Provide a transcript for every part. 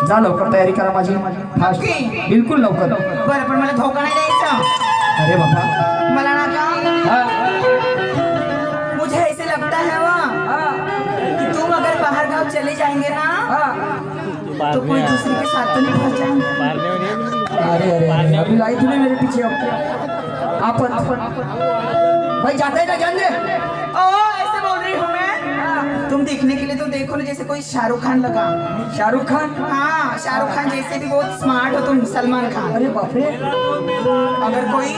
जा लवकर तयारी करा माझी फास्ट बिलकुल लवकर. बरं पण मला धोका नाही द्यायचा. अरे बाबा मला ना का हाँ, मुझे ऐसे लगता है कि तुम अगर बाहर गांव चले जाएंगे ना तो कोई दूसरे के साथ तो नहीं फंस जाएंगे. अरे अरे अभी लाई तूने मेरे पीछे आप भाई जाते हैं ना जान दे. ओ ऐसे बोल रही हूँ मैं. तुम देखने के लिए तो देखो ना जैसे कोई शाहरुख खान लगा. शाहरुख खान. हाँ शाहरुख खान जैसे भी बहुत स्मार्ट हो तुम. सलमान खान. अरे बाप रे. अगर कोई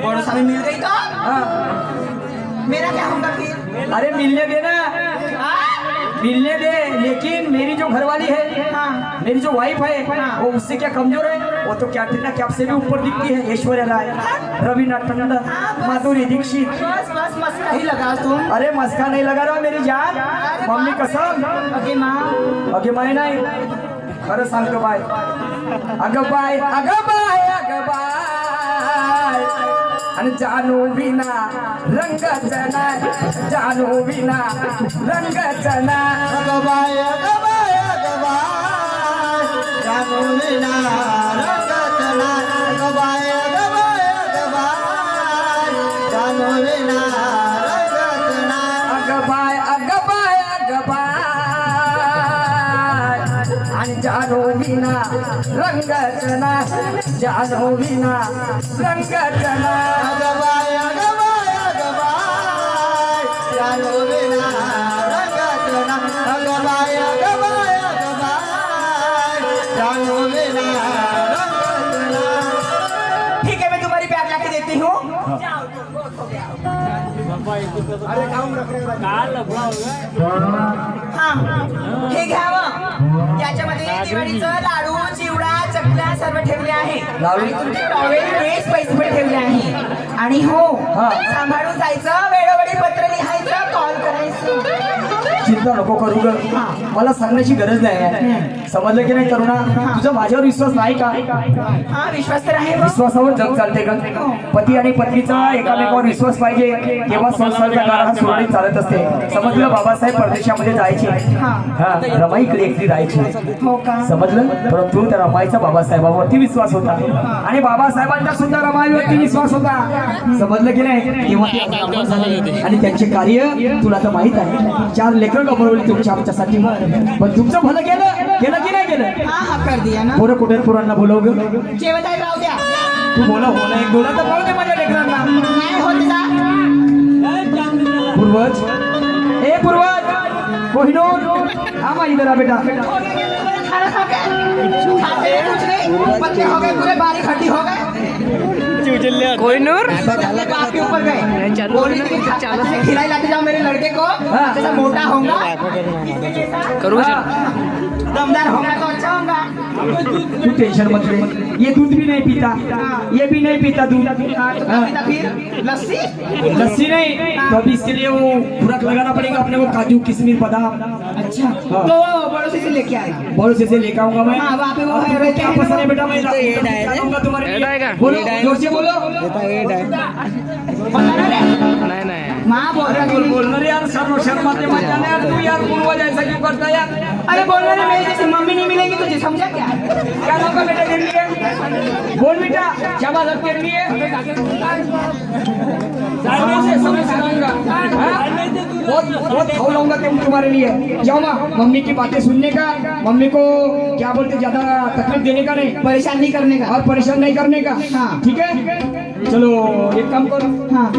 पड़ोसा में मिल गई तो हाँ. मेरा क्या होगा फिर. अरे मिलने देना हाँ? मिलने दे, लेकिन मेरी जो घरवाली है हाँ. मेरी जो वाइफ है हाँ. वो उससे क्या कमजोर है. वो तो कैटरीना कैफ से भी ऊपर दिखती है. ऐश्वर्या राय, रवीना टंडन, माधुरी दीक्षित. बस बस मस्का ही लगा तुम. अरे मस्का नहीं लगा रहा मेरी जान. मम्मी कसम. अगे माँ अगे माय नाही खरं सांगतो बाय. अगं बाय अगं बाय अगं बाय आणि जानू विना रंगच नाही. जानू विना रंगच नाही. अगं बाय अगं बाय अगं बाय जानू विना रंगच नाही. अगं बाय अगं बाय अगं बाय जानू विना रंगच नाही. अगं बाय अगं बाय अगं बाय आणि जानू विना रंगच नाही. जानू विना रंगच नाही. अगं बाय अगं बाय अगं बाय जानू विना रंगच नाही. अगं बाय अगं बाय अगं बाय जानू विना रंगच नाही. ठीक है मैं तुम्हारी बैग लाके देती हूँ. हाँ हे घ्यावं. याच्यामध्ये दिवाळीचं लाडू चिवडा चकल्या सर्व ठेवले आहे. लाडू? आणि तुमचे टॉवेल ड्रेस पैसे पण ठेवले आहे. आणि हो हा. सांभाळून जायचं. वेळोवेळी पत्र लिहायचं. कॉल करायचं. चिंता नको करू ग. मला सांगण्याची गरज नाही. समजलं की नाही करुणा. तुझा माझ्यावर विश्वास नाही का. हा विश्वास तर आहे बघ. विश्वासावर जग चालते का. पती आणि पत्नीचा एकामेकावर विश्वास पाहिजे तेव्हा संसाराचा गाडा हा सुरळीत चालत असते. समजलं. बाबासाहेब परदेशामध्ये जायचे. हा रमाई इकडे एकटी राहायची. हो का. समजलं. परंतु त्या रमाईचा बाबासाहेबांवरती विश्वास होता आणि बाबासाहेबांचा सुद्धा रमाईवरती विश्वास होता. समजलं की नाही. तेव्हा ते आमदार झाले आणि त्यांचे कार्य तुला तर माहित आहे. 4 लेकरं गमावली तुमच्या आमच्यासाठी. पण तुमचं भलं केलं की नाही केलं. हा हा कर दिया ना. पोरं कुठे पोरांना बोलव ग. जेवण आहे राहू द्या. तू बोला हो ना. एक बोला तर पाहू दे माझ्या लेकरांना. नाही होत जा. पूर्वज ए पूर्वज कोहिनूर आमा इधर आ बेटा. खाना खा के खाते हैं कुछ नहीं. पत्ते हो गए पूरे बारीक हड्डी हो गए. कोहिनूर बाप के ऊपर गए. बोली थी कि अच्छे खिलाई लाते जाओ मेरे लड़के को. जैसा मोटा होगा करू का? दमदार होगा तो अच्छा होगा. तू टेंशन मत ले. ये दूध भी नहीं पीता. ये भी नहीं पीता दूध. तो क्या पीता फिर. लस्सी. लस्सी नहीं. तो अभी इसके लिए वो खुराक लगाना पड़ेगा अपने को. काजू किशमिश बादाम. अच्छा हाँ. तो पड़ोसी से लेके आए. बहुत से लेकर आऊंगा मैं. हाँ वहाँ पे वो है रहते क्या हैं पसंद है वो. बेटा. मैं लाऊंगा तुम्हारे ये डायगा. लिए. बोलो जोर से बोलो. पता ना रे. नाही नाही माँ बोल रहा बोल है. बोलना रे यार. सर्व शर्माते मत जाना यार. तू यार पूर्वज ऐसा क्यों करता यार. अरे बोल रहे मेरी जैसे मम्मी नहीं मिलेगी तुझे. समझा क्या. क्या नाम का बेटा तेरे लिए. बोल बेटा शाबाश अब तेरे लिए. समय से लाऊंगा. बहुत खाऊ लाऊंगा तुम्हारे लिए. जाओ माँ. मम्मी की बातें सुनने का. मम्मी को क्या बोलते ज्यादा तकलीफ देने का नहीं. परेशान नहीं करने का. और परेशान नहीं करने का. हाँ. ठीक है. चलो एक काम करो. हाँ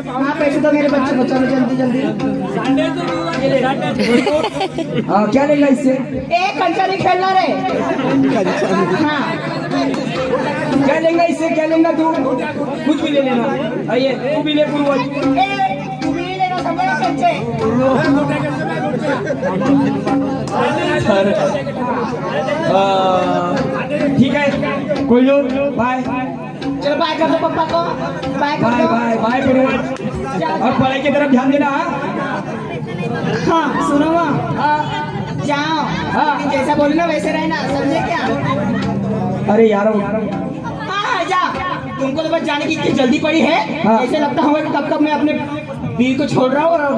हाँ पैसे तो मेरे बच्चे को. चलो जल्दी जल्दी. हाँ क्या लेगा इससे. एक घंटा नहीं खेलना रे. हाँ क्या लेगा इससे. क्या लेगा तू. कुछ भी ले लेना. आइए तू भी ले पूर्वज. तू भी नहीं लेना. समझा बच्चे. ठीक है कोई लोग. बाय चलो बाय कर दो पप्पा को. बाय कर बाय दो. बाय बाय पूर्वज. और पढ़ाई की तरफ ध्यान देना. हाँ सुनो माँ. जाओ. हाँ. जैसा बोली ना वैसे रहना. समझे क्या. अरे यार हाँ जा. तुमको तो बस जाने की इतनी जल्दी पड़ी है. हाँ. ऐसे लगता होगा कि कब तक मैं अपने बीवी को छोड़ रहा हूँ. और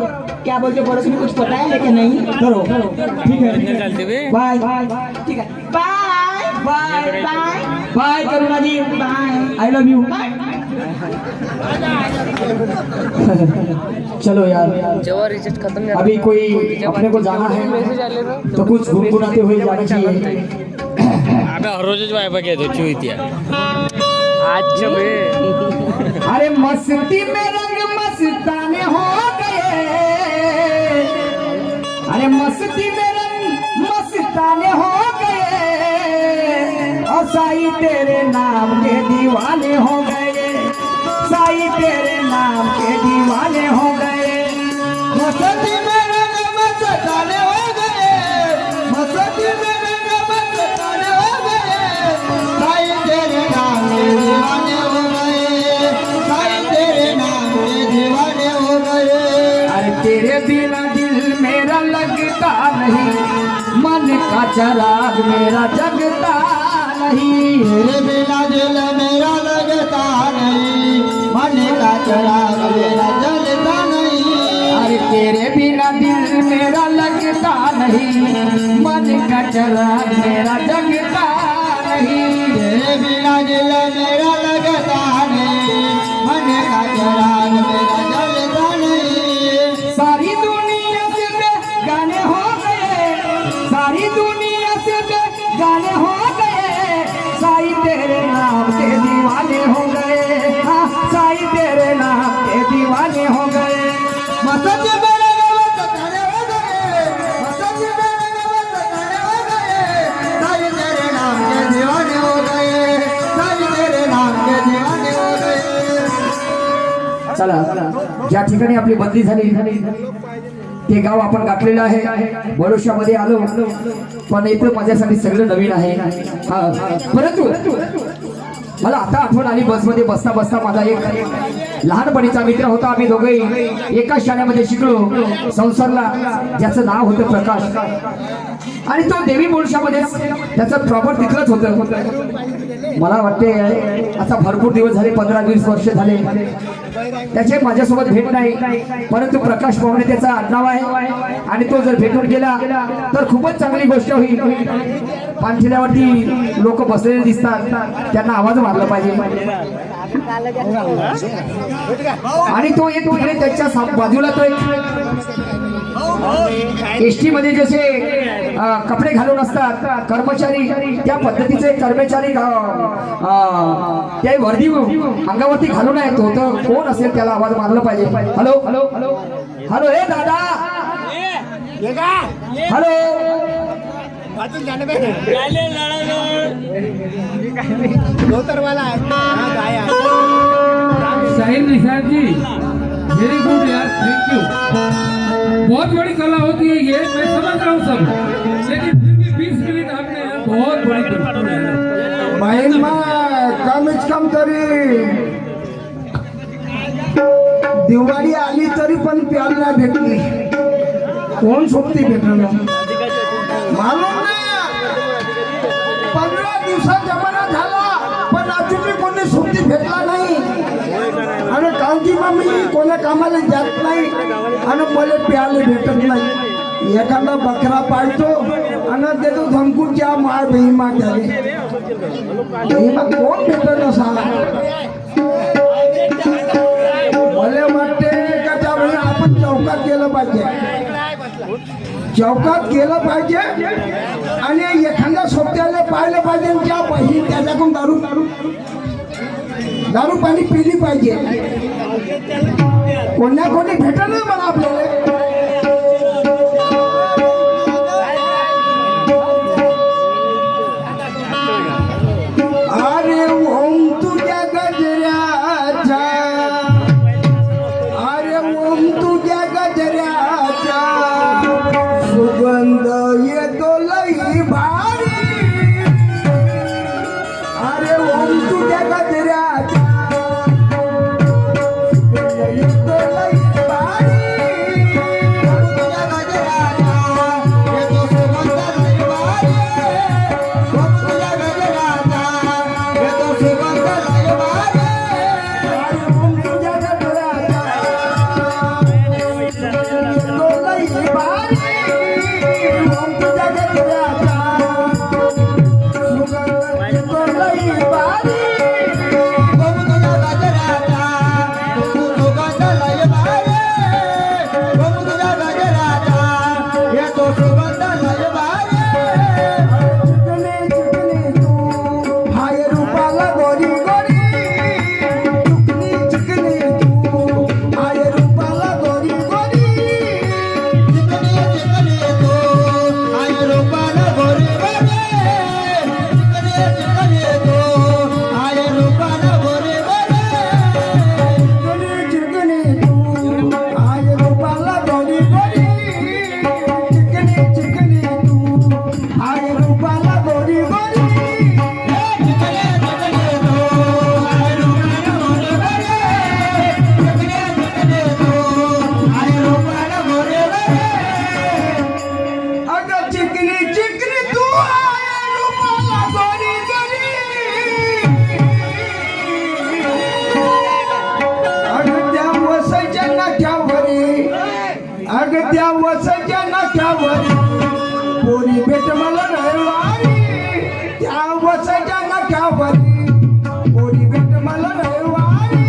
क्या बोलते पड़ोस में कुछ पता है लेकिन नहीं. करो ठीक है. चलते हुए बाय. ठीक आहे bye bye bye bye Karunaji, bye I love you. चलो यार, जेव्हा रिचार्ज खत्म झाला अभी कोई अपने को जाना है मेसेज आले ना तो कुछ गुनगुनाते हुए जाना चाहिए। अबे हर रोजच वायफा घेतो चुईत्या आज बे अरे मस्ती में रंग मस्ताने हो गए, अरे मस्ती में रंग मस्ताने हो गए, और साई तेरे नाम के दीवाने हो गए, साई तेरे नाम के दीवाने हो गए। मस्ती में रंग मस्ताने हो गए, मस्ती में रंग मस्ताने हो गए, साईं तेरे नाम के दीवाने हो गए, साईं तेरे नाम के दीवाने हो गए। अरे तेरे बिना दिल मेरा लगता नहीं, मन का चिराग मेरा जगता नहीं, तेरे बिना दिल मेरा लगता नहीं, मन का चिराग मेरा जलता नहीं। अरे तेरे बिना दिल मेरा लगता नहीं, मन का चिराग मेरा जगता नहीं। तेरे बिना दिल मेरा लगता नहीं, मन का चिराग मेरा जलता नहीं। सारी दुनिया से गाने हो गए, सारी दुनिया से गाने हो गए, साई तेरे नाम के दीवाने हो गए, हाँ साई तेरे नाम के दीवाने हो गए। मस्ती में रंग मस्ताने हो गए, मस्ती में रंग मस्ताने हो गए, साईं तेरे नाम के दीवाने हो गए, साईं तेरे नाम के दीवाने हो गए। चला, ज्या ठिकाणी आपली बदली झाली ते गाव आपण गाठलेलं आहे, बडोशामध्ये आलो, पण इथं माझ्यासाठी सगळं नवीन आहे। हा, परंतु मला आता आठवण आली, बसमध्ये बसता बसता माझा एक लहानपणीचा मित्र होता, आम्ही दोघेही एकाच शाळेमध्ये शिकलो संसारला, ज्याचं नाव होतं प्रकाश, आणि तो देवी बोळशामध्ये त्याचं प्रॉपर तिथलंच होतं। मला वाटते आता भरपूर दिवस झाले, 15-20 वर्ष झाले त्याचे माझ्यासोबत भेट नाही, परंतु प्रकाश पाहुणे त्याचं आडनाव आहे, आणि तो जर भेटून गेला तर खूपच चांगली गोष्ट होईल। पाणठिल्यावरती लोक बसलेले दिसतात, त्यांना आवाज मारला पाहिजे, आणि तो एक तिकडे त्याच्या बाजूला तो एक एसटी मध्ये जसे कपडे घालून असतात कर्मचारी, त्या पद्धतीचे कर्मचारी त्या वर्दी अंगावरती घालून आहे, तो तर कोण असेल त्याला आवाज मारला पाहिजे। हॅलो हॅलो हॅलो हॅलो, हे दादा, hello, Sahil Nishad ji, very good यार, थैंक यू। बहुत बड़ी कला होती है ये, मैं समझ रहा हूँ सब, लेकिन फिर भी 20 मिनट आपने यार बहुत बड़ी कला है। बहीण मग कमीच कम तरी दिवाळी आली तरी पण प्याल नाही भेटली, कोण सोबती भेटलं मालूम नाही। 15 दिवसात जमाना झाला पण अजूनही कोणी सोबती भेटला नाही, आणि कावजी मामी कोणा कामाला जात नाही, आणि मला प्यायला भेटत नाही। एखादा बकरा पाळतो आणि देतो धमकूच्या माळ बहिमा त्याने, बहिमा कोण भेटत असा। मला वाटते का त्यावेळी आपण चौकात गेलं पाहिजे, चौकात गेलं पाहिजे, आणि एखाद्या सोबत्याला पाहिलं पाहिजे, ज्या बहीण त्याच्याकडून दारू पाणी पिली पाहिजे। कोणा कोणी भेटलं ना मला आपल्याला, अरे ओम तुझ्या गजऱ्याचा, अरे ओम तुझ्या गजऱ्याचा सुगंध येतो लई भारी, अरे ओम तुझ्या गजऱ्याचा येतो लई भारी, ओम तुझ्या गजऱ्याचा येतो सुगंध लई भारी, ओम तुझ्या गजऱ्याचा येतो सुगंध लई भारी, अरे ओम तुझ्या गजऱ्याचा येतो लई भारी, ओम तुझ्या गजऱ्याचा रूपाला गोरी गोरी चिकने चिकने तो आहे रूपाला गोरी गोरी चिकने चिकने तो आहे रूपाला गोरी गोरी अगं चिकनी चिकनी तू आहे रूपाला गोरी गोरी अगं त्या वसाच्या नाक्यावरी अगं त्या वसाच्या नाक्यावरी पोरी भेट मला रविवारी त्या वसाच्या नाक्यावरी पोरी भेट मला रविवारी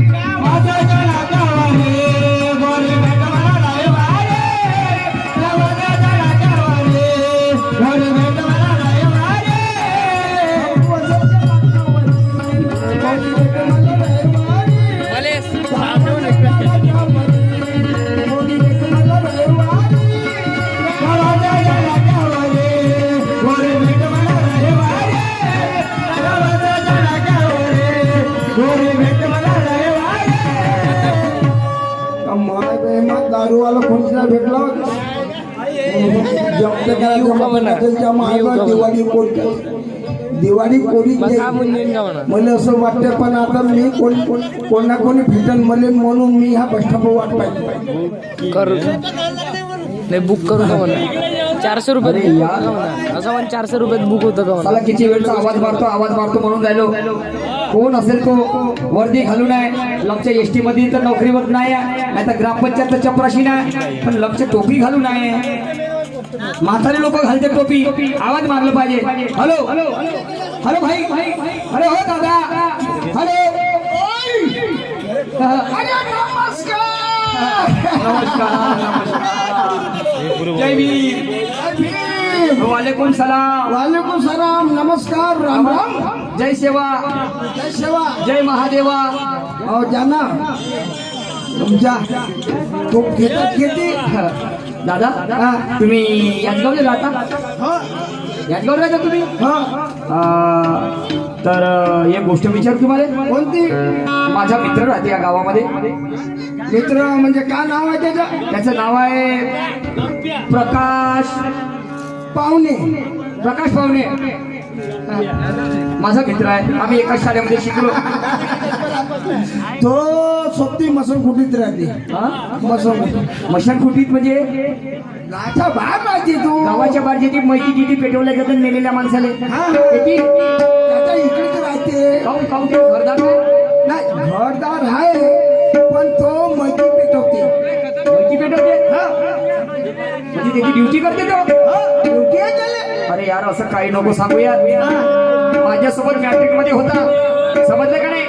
त्या वसाच्या नाक्यावरी पोरी भेट मला रविवारी त्या वसाच्या नाक्यावरी पोरी भेट मला रविवारी वसाच्या नाक्यावरी पोरी भेट मला रविवारी मला सामने रिक्वेस्ट केली. पोरी भेट मला रविवारी त्या वसाच्या नाक्यावरी पोरी भेट मला रविवारी त्या वसाच्या नाक्यावरी पोरी भेट मला रविवारी माय बेहमत दारूवाला कोणीला भेटला होता जप्त करायला त्यांच्या मायला दिवाळी कोण दिवाळी कोणी मग का मुंजीन का म्हणा मला असं वाटतं पण आता मी कोण ना कोणी भेटन मला म्हणून मी ह्या बस स्टॉपवर वाट पाहिजे करू नाही बुक करू का म्हणा 400 रुपये अरे यार. असं म्हण 400 रुपयात बुक होतं का म्हणा मला किती वेळचा आवाज मारतो म्हणून राहिलो. कोण असेल तो वर्दी घालून आहे लक्षच्या एसटी मध्ये तर नोकरीवर नाही नाही तर ग्रामपंचायत चपराशी नाही पण लक्ष टोपी घालून आहे. म्हातारे लोक घालते टोपी आवाज मारलं पाहिजे. हॅलो हॅलो हॅलो भाई अरे हो दादा हॅलो नमस्कार जय वीर वालेकुम सलाम वालेकुम सलाम नमस्कार राम राम जय सेवा जय सेवा जय महादेवा. हो जाना तुमच्या खूप घेतात घेते दादा तुम्ही याचगावला राहता याचगाव राहता तुम्ही तर एक गोष्ट विचार तुम्हाला कोणती माझा मित्र राहते या गावामध्ये. मित्र म्हणजे काय नाव आहे त्याचं त्याचं नाव आहे प्रकाश पाहुणे पाहुणे. माझा मित्र आहे आम्ही एकाच शाळेमध्ये शिकलो. तो सोबती मसनकुटीत राहते मशानकुटीत म्हणजे गाठा बाहेर राहते तू गावाच्या बाहेर ती मैती किती पेटवल्या जातात नेलेल्या माणसाले किती त्याच्या इकडेच राहते काऊन काऊन ते घरदार काय? नाही घरदार आहे पण तो मैती पेटवते मैती पेटवते म्हणजे त्याची ड्युटी करते तो. ड्युटी आहे त्याला. अरे यार असं काही नको सांगूया. माझ्यासोबत मॅट्रिक मध्ये होता समजलं का नाही.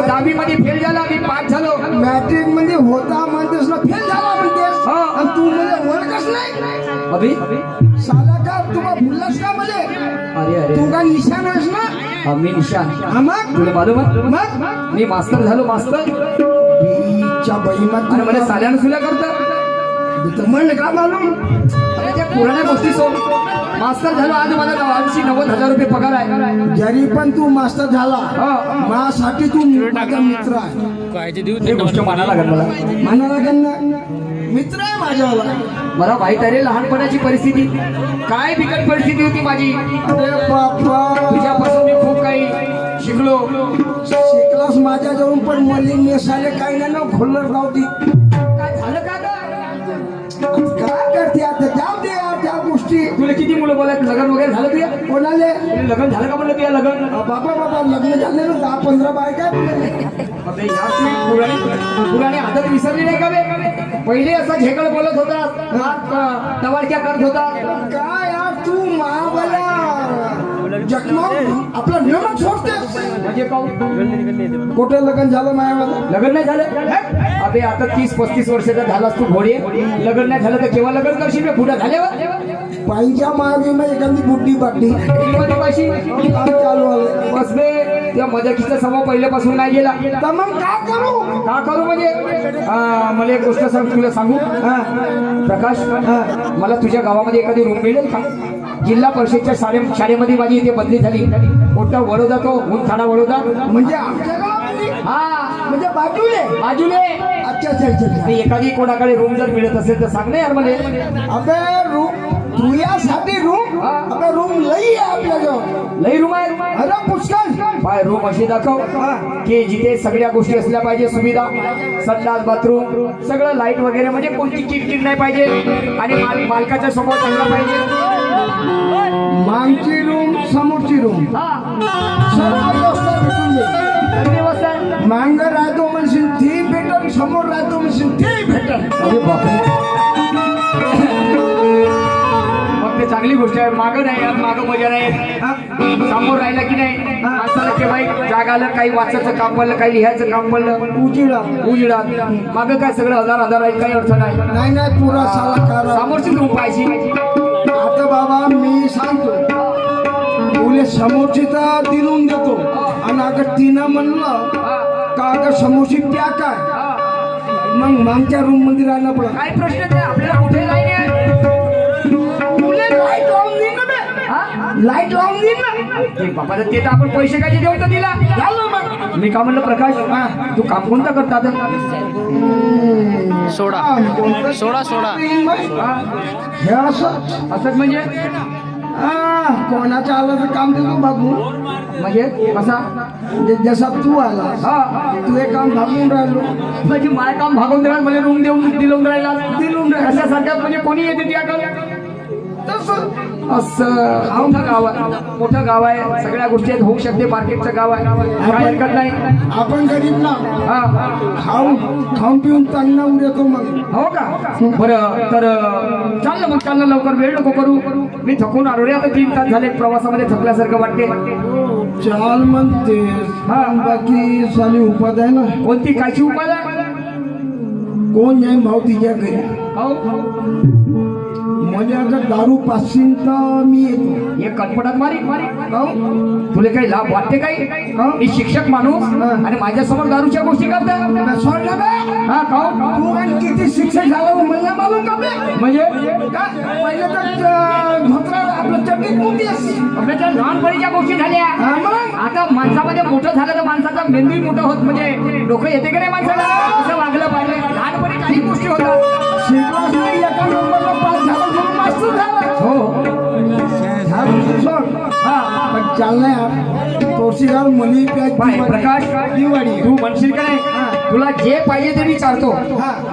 10वी मध्ये फेल झाला मी पास झालो. मॅट्रिक मध्ये होता म्हणतेस ना फेल झाला म्हणतेस हा. आणि तू मला ओळखच नाही अभि साला का तुम्हाला भुललास का मला अरे अरे तू का निशाण आहेस ना मी निशान हा मग तुला मालूम आहे? मग मी मास्तर झालो मास्तर बीच्या बहिमात आणि मला साल्यानं सुल्या करतात. म्हण का मालूम अरे त्या पुराण्या गोष्टी सोड. मास्तर झालो आज मला 80-90 हजार रुपये पगार आहे. जरी पण तू मास्टर झाला हा. माझ्यासाठी तू माझा मित्र आहे कायचे देऊ ही गोष्ट मानायला लागेल मला. म्हणा लागेल ना मित्र आहे माझ्यावाला मला माहित आहे रे लहानपणाची परिस्थिती काय बिकट परिस्थिती होती माझी. अरे बाप्पा तुझ्यापासून मी खूप काही शिकलो. शिकलास माझ्याजवळून पण मली मेसाले काही नाही ना खोलर गावती काय झालं का गं? काय करते आता जाऊ दे यार त्या गोष्टी तुला किती मुलं बोलायत लग्न वगैरे झालं तुझ्या कोणाले लग्न झालं का म्हणलं तुझ्या लग्न. बाबा लग्न झाले ना 10-15 बायका अबे यार तुम्ही पुराणी आदत विसरली नाही का बे. पहिले असं झेकड बोलत होता टवाळक्या करत होता. काय यार तू महाबला जखमा आपला नियमच सोडतेस म्हणजे काहून? कुठे लग्न झालं मायावाला लग्न नाही झालं अबे आता 30-35 वर्षाचा झालास तू घोडे. लग्न नाही झालं तर केव्हा लग्न करशील पुढे झाल्यावर पायच्या मागे मग एखादी बुड्डी बाटली पाशी काम चालू आलं बस बे त्या मजाकीचा स्वभाव पहिल्यापासून नाही गेला. तर मग काय करू का करू म्हणजे मला एक गोष्ट तुला सांगू प्रकाश मला तुझ्या गावामध्ये एखादी रूम मिळेल का. जिल्हा परिषदच्या शाळेमध्ये माझी इथे बदली झाली. मोठा वडोदा तो ऊनखाडा वडोदा म्हणजे आमच्या गावामध्ये हा म्हणजे बाजूले बाजूले. अच्छा अच्छा अच्छा आणि एखादी कोणाकडे रूम जर मिळत असेल तर सांग ना यार मला. अबे रूम तुझ्यासाठी रूम आता रूम लई आहे आपल्याजवळ. लई रूम आहे. अरे पुष्कळ. पाय रूम अशी दाखव की जिथे सगळ्या गोष्टी असल्या पाहिजे, सुविधा, संडास, बाथरूम, सगळं लाईट वगैरे, म्हणजे कोणती चिडचिड नाही पाहिजे आणि मालकाचा स्वभाव चांगला पाहिजे. मागची रूम समोरची रूम सर्व व्यवस्था भेटून जाईल. सगळी व्यवस्था आहे. मांग राहतो म्हणशील ती भेटल, समोर राहतो म्हणशील ती भेटल. अरे बापरे. मग ते चांगली गोष्ट आहे. मागं नाही यार, मागं मजा नाही. समोर राहिला की नाही माणसाला केव्हाही जाग आलं, काही वाचायचं काम पडलं, काही लिहायचं काम पडलं, उजिडात मागं काय सगळं हजार राहील, काही अर्थ नाही. नाही नाही पुरा साला करा. समोरची रूम पाहिजे. आता बाबा मी सांगतो तुले समोरची तर दिलून देतो आणि अगं तिनं म्हणलं का अगं समोरची पॅक आहे मग मागच्या रूम मध्ये राहायला पडत. काय प्रश्न नाही, आपल्याला कुठे लाईन आहे. लाईट लावून देईन ना बे. लाईट लावून देईन ना. ते बाबा ते तर आपण पैसे काय देऊ तर दिला. झालं मग. मी का म्हणलं प्रकाश, तू काम कोणता करता आता? सोडा सोडा सोडा. हे असं असंच म्हणजे कोणाचं आलं तर काम देतो भागू. म्हणजे कसा? जसा तू आला हा, तू हे काम भागून राहिलो. म्हणजे मला काम भागवून देणार, मला रूम देऊन दिलून राहिला. कशासारख्या म्हणजे कोणी येते त्याकडे तसं असं. मोठं गाव आहे, सगळ्या गोष्टी आहेत, होऊ शकते. मार्केटचं गाव आहे, काय हरकत नाही. आपण गरीब ना हा, खाऊन पिऊन चांगला उद्यातो मग. हो का? बरं, तर चाललं मग, चाललं लवकर, वेळ नको करू. मी थकून आलो रे, आता 3 तास झाले प्रवासामध्ये, थकल्यासारखं वाटते. चाल म्हणते बाकी साली उपाध आहे ना. कोणती कायची उपाय आहे? कोण जाईन भाऊ तिच्या घरी. हो, म्हणजे अगर दारू पाचशीन तर मी येतो. एक कटपटात मारी. हो? तुला काही लाभ वाटते काही? मी शिक्षक माणूस आणि माझ्यासमोर दारूच्या गोष्टी करता. सोडलं बे. हा, खाऊ. तू आणि किती शिक्षक झालं मला मालूम का बे? म्हणजे का? पहिले तर धोत्रा आपलं चटणी मोठी असते. आपल्याच्या लहानपणीच्या गोष्टी झाल्या. हा मग? आता माणसामध्ये मोठं झालं तर माणसाचा मेंदूही मोठं होत, म्हणजे डोकं येते की नाही माणसाला, असं वागलं पाहिजे. लहानपणी काही गोष्टी होतात. शिकलास नाही एका नंबरला पास झाला म्हणून मास्टर झाला. हो, सोड. हा पण चाललंय यार तोरशीगार मनी पाय प्रकाश, दिवाळी. तू म्हणशील का नाही, तुला जे पाहिजे ते मी चालतो.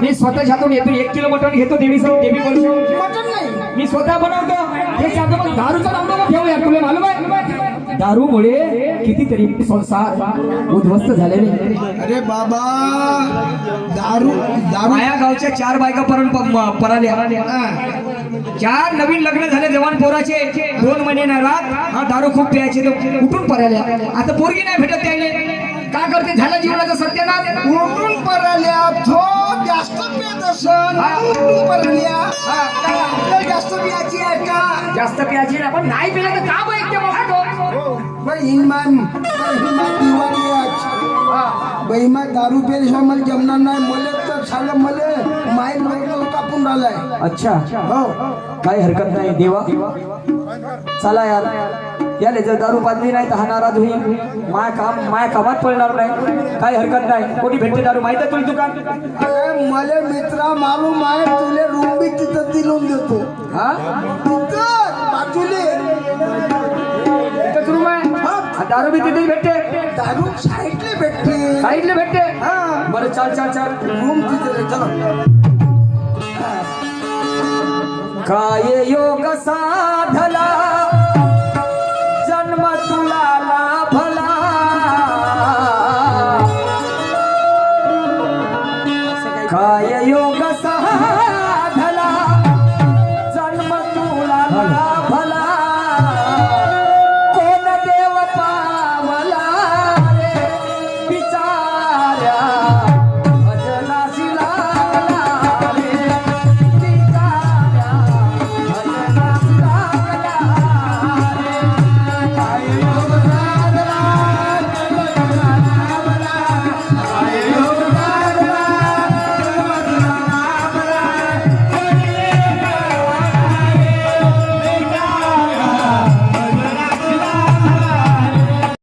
मी स्वतःच्या हातून येतो, 1 किलो मटण घेतो, देवी बोलतो. मटण नाही मी स्वतः बनवतो. हे चालतो. मग दारूचा नाव नको ठेवूया. तुला मालूम आहे दारूमुळे कितीतरी संसार उद्ध्वस्त झालेले. अरे बाबा दारू दारू माया गावच्या 4 बायका पराल्या. 4 नवीन लग्न झाले जवान पोराचे. 2 महिने नाही राहत, हा दारू खूप प्यायचे, तर कुठून पराल्या. आता पोरगी नाही भेटत त्याने. का करते? झालं जीवनाचं सत्यानाश. उठून पराल्या थो जास्त पेत असन. उठून पराल्या आपल्याला जास्त प्यायची आहे का? जास्त प्यायची नाही, पण नाही पिलं तर का बाई बसतो. बेईमान दिवाळी बेईमान दारू पेल्याशिवाय मला जमणार नाही. मला तर झालं मला माहीत बरोबर कापून राहिलाय. अच्छा, हो काही हरकत नाही देवा. चला यार, याले जर दारू पाजली नाही तर हा नाराज होईल. माया कामात पडणार नाही. काही हरकत नाही. कोणी भेटते दारू माहिती आहे तुला दुकान? अरे मला मित्रा मालूम आहे तुले रूम बी तिथं दिलून देतो. हा, तिथं बाजूले एकच रूम आहे. दारू बी तिथेच भेटते. दारू साईडले भेटते. साईडला भेटते. हा बरं, चाल. रूम तिथे चलो. काय योग साधला